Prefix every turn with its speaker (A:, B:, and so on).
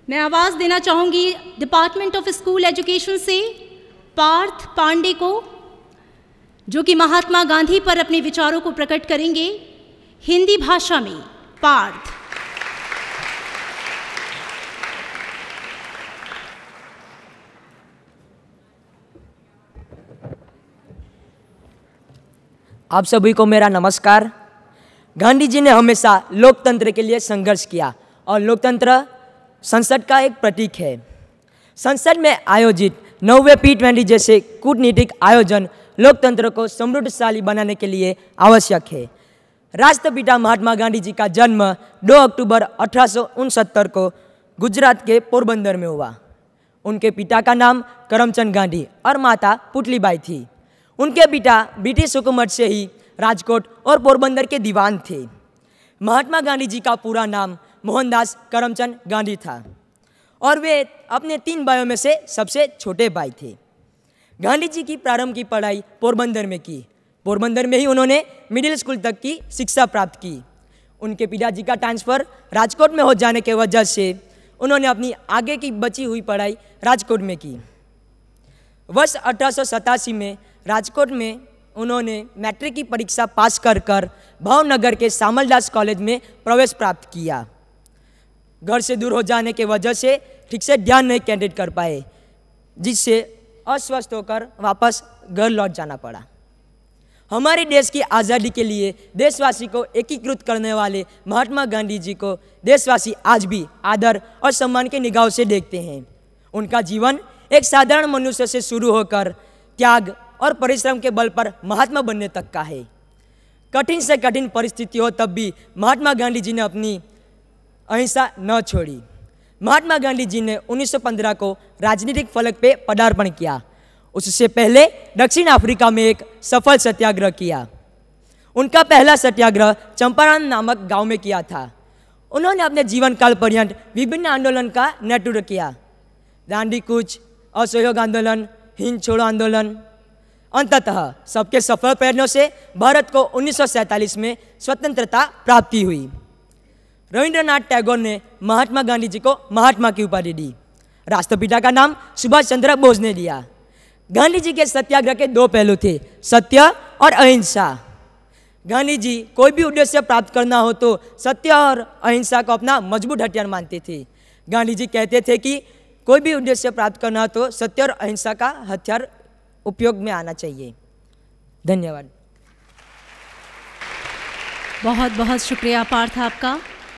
A: मैं आवाज़ देना चाहूँगी डिपार्टमेंट ऑफ स्कूल एजुकेशन से पार्थ पांडे को, जो कि महात्मा गांधी पर अपने विचारों को प्रकट करेंगे हिंदी भाषा में। पार्थ।
B: आप सभी को मेरा नमस्कार। गांधी जी ने हमेशा लोकतंत्र के लिए संघर्ष किया और लोकतंत्र संसद का एक प्रतीक है। संसद में आयोजित 9वें P20 जैसे कूटनीतिक आयोजन लोकतंत्र को समृद्धशाली बनाने के लिए आवश्यक है। राष्ट्रपिता महात्मा गांधी जी का जन्म 2 अक्टूबर 1869 को गुजरात के पोरबंदर में हुआ। उनके पिता का नाम करमचंद गांधी और माता पुतलीबाई थी। उनके पिता ब्रिटिश हुकूमत से ही राजकोट और पोरबंदर के दीवान थे। महात्मा गांधी जी का पूरा नाम मोहनदास करमचंद गांधी था और वे अपने 3 भाइयों में से सबसे छोटे भाई थे। गांधी जी की प्रारंभ की पढ़ाई पोरबंदर में की। पोरबंदर में ही उन्होंने मिडिल स्कूल तक की शिक्षा प्राप्त की। उनके पिताजी का ट्रांसफ़र राजकोट में हो जाने के वजह से उन्होंने अपनी आगे की बची हुई पढ़ाई राजकोट में की। वर्ष 1887 में राजकोट में उन्होंने मैट्रिक की परीक्षा पास कर भावनगर के सामलदास कॉलेज में प्रवेश प्राप्त किया। घर से दूर हो जाने के वजह से ठीक से ध्यान नहीं केंद्रित कर पाए, जिससे अस्वस्थ होकर वापस घर लौट जाना पड़ा। हमारे देश की आज़ादी के लिए देशवासी को एकीकृत करने वाले महात्मा गांधी जी को देशवासी आज भी आदर और सम्मान के निगाहों से देखते हैं। उनका जीवन एक साधारण मनुष्य से शुरू होकर त्याग और परिश्रम के बल पर महात्मा बनने तक का है। कठिन से कठिन परिस्थिति हो तब भी महात्मा गांधी जी ने अपनी अहिंसा न छोड़ी। महात्मा गांधी जी ने 1915 को राजनीतिक फलक पे पदार्पण किया। उससे पहले दक्षिण अफ्रीका में एक सफल सत्याग्रह किया। उनका पहला सत्याग्रह चंपारण नामक गांव में किया था। उन्होंने अपने जीवन काल पर्यंत विभिन्न आंदोलन का नेतृत्व किया। दांडी कूच, असहयोग आंदोलन, हिंद छोड़ो आंदोलन। अंततः सबके सफल प्रयत्नों से भारत को 1947 में स्वतंत्रता प्राप्ति हुई। रविंद्रनाथ टैगोर ने महात्मा गांधी जी को महात्मा की उपाधि दी। राष्ट्रपिता का नाम सुभाष चंद्र बोस ने दिया। गांधी जी के सत्याग्रह के 2 पहलू थे, सत्य और अहिंसा। गांधी जी कोई भी उद्देश्य प्राप्त करना हो तो सत्य और अहिंसा को अपना मजबूत हथियार मानते थे। गांधी जी कहते थे कि कोई भी उद्देश्य प्राप्त करना हो तो सत्य और अहिंसा का हथियार उपयोग में आना चाहिए। धन्यवाद।
A: बहुत बहुत शुक्रिया पार्थ आपका।